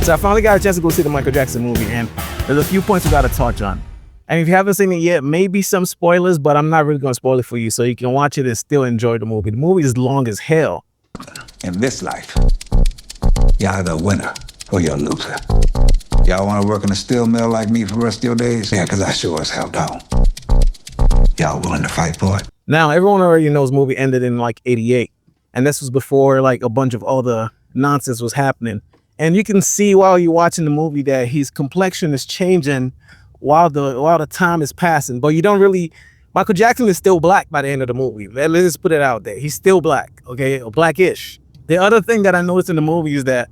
So I finally got a chance to go see the Michael Jackson movie, and there's a few points we got to touch on. And if you haven't seen it yet, maybe some spoilers, but I'm not really going to spoil it for you, so you can watch it and still enjoy the movie. The movie is long as hell. In this life, you're either a winner or you're a loser. Y'all want to work in a steel mill like me for the rest of your days? Yeah, because I sure as hell don't. Y'all willing to fight for it? Now, everyone already knows the movie ended in like 88. And this was before like a bunch of other nonsense was happening. And you can see while you're watching the movie that his complexion is changing while the time is passing. But you don't really, Michael Jackson is still black by the end of the movie. Let's just put it out there. He's still black, okay? Or blackish. The other thing that I noticed in the movie is that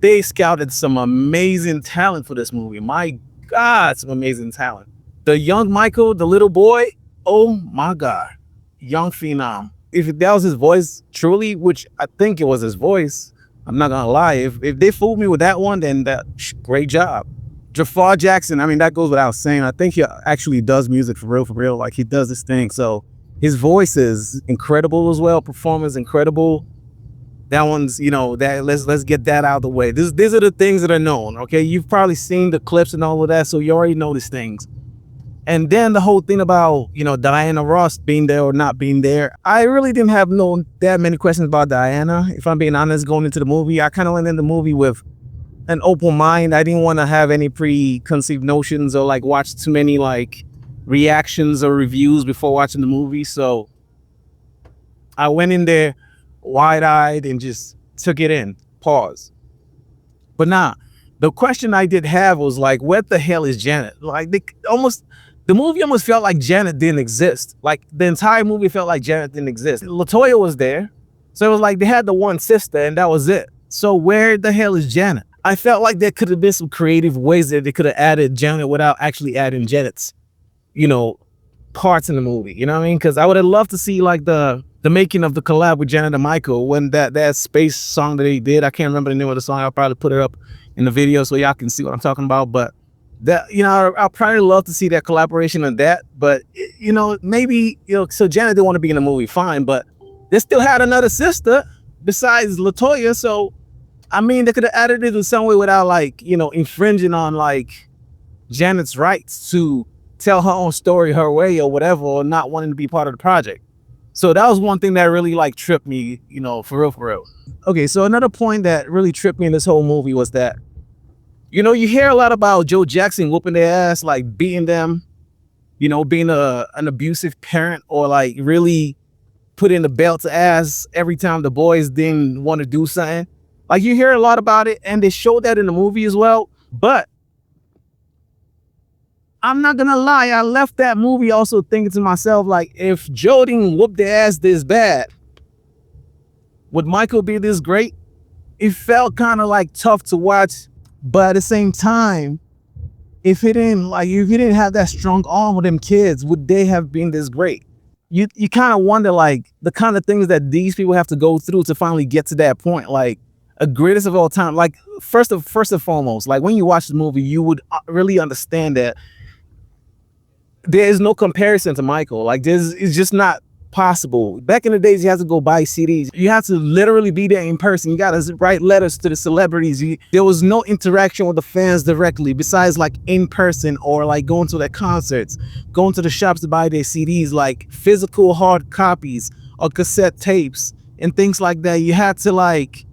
they scouted some amazing talent for this movie. My God, some amazing talent. The young Michael, the little boy, oh my God, young phenom. If that was his voice truly, which I think it was his voice, I'm not gonna lie. If they fooled me with that one, then great job. Jafar Jackson, I mean, that goes without saying. I think he actually does music for real. Like, he does this thing. So his voice is incredible as well. Performance incredible. That one's, that let's get that out of the way. These are the things that are known, okay? You've probably seen the clips and all of that, so you already know these things. And then the whole thing about, Diana Ross being there or not being there. I really didn't have that many questions about Diana. If I'm being honest, going into the movie, I kind of went in the movie with an open mind. I didn't want to have any preconceived notions or like watch too many like reactions or reviews before watching the movie. So I went in there wide-eyed and just took it in. Pause. But the question I did have was like, what the hell is Janet? Like, the movie almost felt like Janet didn't exist. Like, the entire movie felt like Janet didn't exist. LaToya was there. So it was like they had the one sister and that was it. So where the hell is Janet? I felt like there could have been some creative ways that they could have added Janet without actually adding Janet's, parts in the movie. You know what I mean? Because I would have loved to see like the making of the collab with Janet and Michael when that space song that they did. I can't remember the name of the song. I'll probably put it up in the video so y'all can see what I'm talking about. But that, I'll probably love to see that collaboration on that. But, maybe, so Janet didn't want to be in the movie, fine. But they still had another sister besides LaToya. So, I mean, they could have added it in some way without like, infringing on like Janet's rights to tell her own story her way or whatever, or not wanting to be part of the project. So that was one thing that really like tripped me, for real. Okay, so another point that really tripped me in this whole movie was that, you hear a lot about Joe Jackson whooping their ass, like beating them, being an abusive parent, or like really putting the belt to ass every time the boys didn't want to do something. Like, you hear a lot about it, and they showed that in the movie as well. But I'm not gonna lie, I left that movie also thinking to myself, like, if Joe didn't whoop their ass this bad, would Michael be this great? It felt kind of like tough to watch, but at the same time, if he didn't have that strong arm with them kids, would they have been this great? You kind of wonder, like, the kind of things that these people have to go through to finally get to that point, like a greatest of all time. Like, first and foremost, like when you watch the movie, you would really understand that there is no comparison to Michael. Like, it's just not possible. Back in the days, you had to go buy CDs. You had to literally be there in person. You got to write letters to the celebrities. There was no interaction with the fans directly besides like in person, or like going to their concerts, going to the shops to buy their CDs, like physical hard copies or cassette tapes and things like that. You had to like,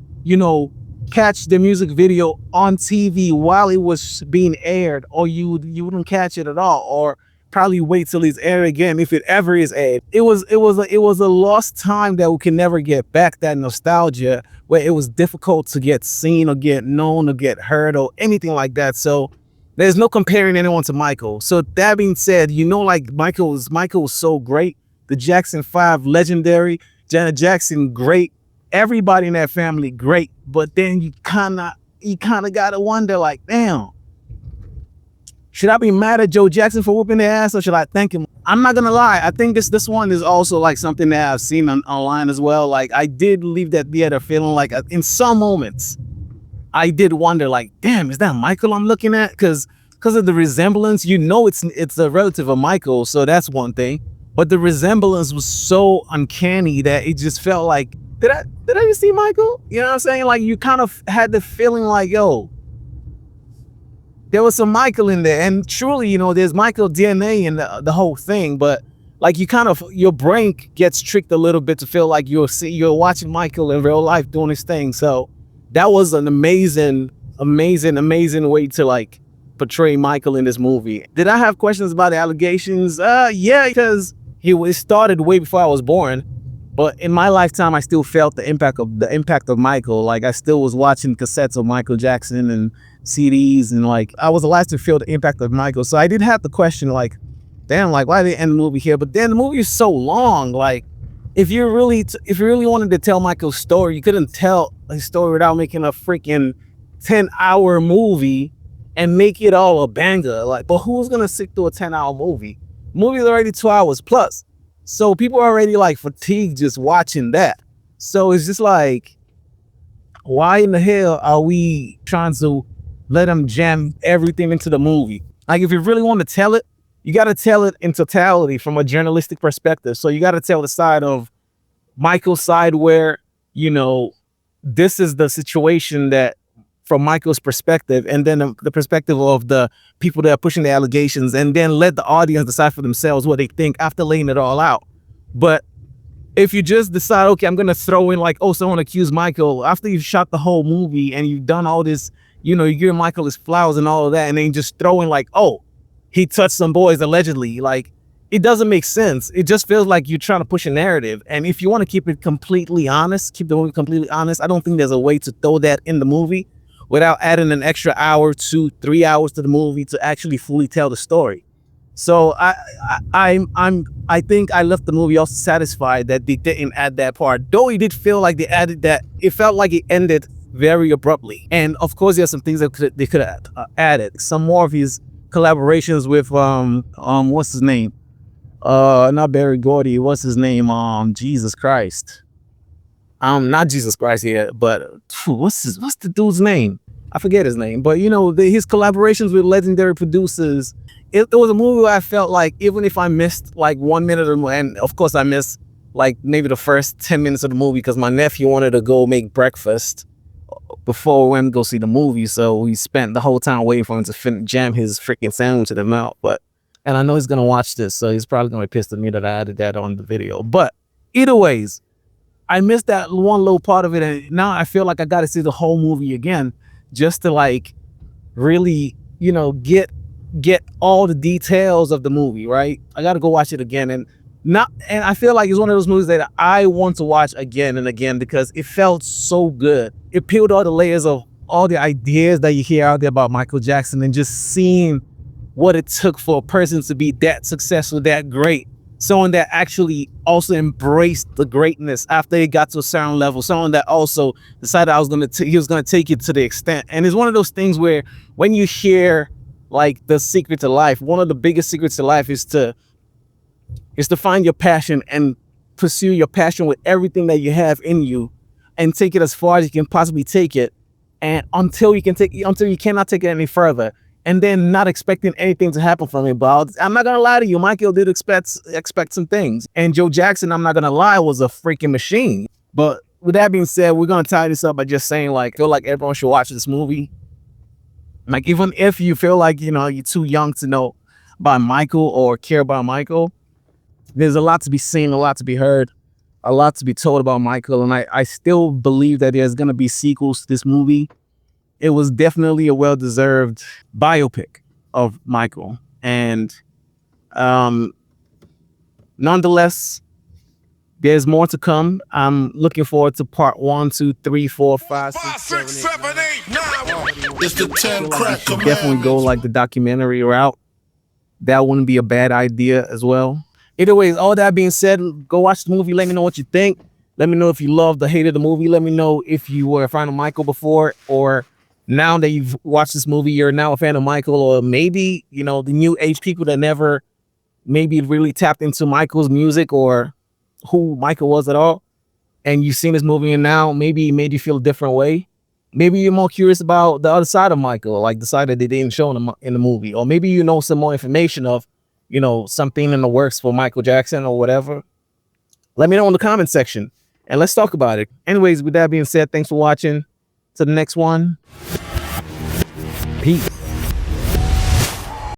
catch the music video on TV while it was being aired, or you wouldn't catch it at all, or probably wait till it's aired again if it ever is aired. It was a lost time that we can never get back, that nostalgia where it was difficult to get seen or get known or get heard or anything like that. So there's no comparing anyone to Michael. So that being said, like Michael was so great. The Jackson 5, legendary. Janet Jackson, great. Everybody in that family, great. But then you kind of got to wonder, like, damn, should I be mad at Joe Jackson for whooping their ass, or should I thank him? I'm not gonna lie. I think this one is also like something that I've seen online as well. Like, I did leave that theater feeling like, in some moments, I did wonder, like, damn, is that Michael I'm looking at? Because of the resemblance, it's a relative of Michael, so that's one thing. But the resemblance was so uncanny that it just felt like, did I just see Michael? You know what I'm saying? Like, you kind of had the feeling like, yo, there was some Michael in there, and truly, you know, there's Michael DNA in the whole thing, but like you kind of, your brain gets tricked a little bit to feel like you're watching Michael in real life doing his thing. So that was an amazing way to like portray Michael in this movie. Did I have questions about the allegations? Yeah, because it started way before I was born. But in my lifetime, I still felt the impact of Michael. Like I still was watching cassettes of Michael Jackson and CDs, and like I was alive to feel the impact of Michael. So I did have the question, like, damn, like why did they end the movie here? But then the movie is so long. Like if you really wanted to tell Michael's story, you couldn't tell his story without making a freaking 10-hour movie and make it all a banger. Like, but who's gonna sit through a 10-hour movie? The movie is already 2 hours plus. So people are already like fatigued just watching that. So it's just like, why in the hell are we trying to let them jam everything into the movie? Like if you really want to tell it, you got to tell it in totality from a journalistic perspective. So you got to tell the side of Michael's side where, you know, this is the situation that from Michael's perspective, and then the perspective of the people that are pushing the allegations, and then let the audience decide for themselves what they think after laying it all out. But if you just decide, okay, I'm gonna throw in like, oh, someone accused Michael after you've shot the whole movie and you've done all this, you know, you give Michael his flowers and all of that, and then you just throw in like, oh, he touched some boys allegedly, like it doesn't make sense. It just feels like you're trying to push a narrative. And if you want to keep it completely honest, keep the movie completely honest, I don't think there's a way to throw that in the movie without adding an extra hour, 2-3 hours to the movie to actually fully tell the story. So I think I left the movie also satisfied that they didn't add that part. Though it did feel like they added that, it felt like it ended very abruptly. And of course, there's some things that they could have added. Some more of his collaborations with what's his name? Not Barry Gordy. What's his name? Jesus Christ. Not Jesus Christ here, but what's the dude's name? I forget his name. But you know, his collaborations with legendary producers. It was a movie where I felt like even if I missed like 1 minute or more, and of course I missed like maybe the first 10 minutes of the movie because my nephew wanted to go make breakfast before we went to go see the movie. So we spent the whole time waiting for him to jam his freaking sandwich in the mouth. And I know he's gonna watch this, so he's probably gonna be pissed at me that I added that on the video. But either ways, I missed that one little part of it, and now I feel like I gotta see the whole movie again just to like really, you know, get all the details of the movie, right? I gotta go watch it again, and I feel like it's one of those movies that I want to watch again and again because it felt so good. It peeled all the layers of all the ideas that you hear out there about Michael Jackson, and just seeing what it took for a person to be that successful, that great. Someone that actually also embraced the greatness after it got to a certain level. Someone that also decided he was gonna take it to the extent. And it's one of those things where when you hear like the secret to life, one of the biggest secrets to life is to find your passion and pursue your passion with everything that you have in you, and take it as far as you can possibly take it, and until you cannot take it any further. And then not expecting anything to happen from it. But I'm not gonna lie to you, Michael did expect some things. And Joe Jackson, I'm not gonna lie, was a freaking machine. But with that being said, we're gonna tie this up by just saying, like, I feel like everyone should watch this movie. Like, even if you feel like, you know, you're too young to know about Michael or care about Michael, there's a lot to be seen, a lot to be heard, a lot to be told about Michael. And I still believe that there's gonna be sequels to this movie. It was definitely a well-deserved biopic of Michael. And nonetheless, there's more to come. I'm looking forward to part 1, 2, 3, 4, 5, 6, 7, 8, 9. It's the 10 crack command. Definitely go like the documentary route. That wouldn't be a bad idea as well. Either way, all that being said, go watch the movie. Let me know what you think. Let me know if you loved or hated the movie. Let me know if you were a fan of Michael before, or now that you've watched this movie, you're now a fan of Michael, or maybe, you know, the new age people that never maybe really tapped into Michael's music or who Michael was at all. And you've seen this movie and now maybe it made you feel a different way. Maybe you're more curious about the other side of Michael, like the side that they didn't show in the movie. Or maybe you know some more information of, you know, something in the works for Michael Jackson or whatever. Let me know in the comment section and let's talk about it. Anyways, with that being said, thanks for watching. To the next one. Peace.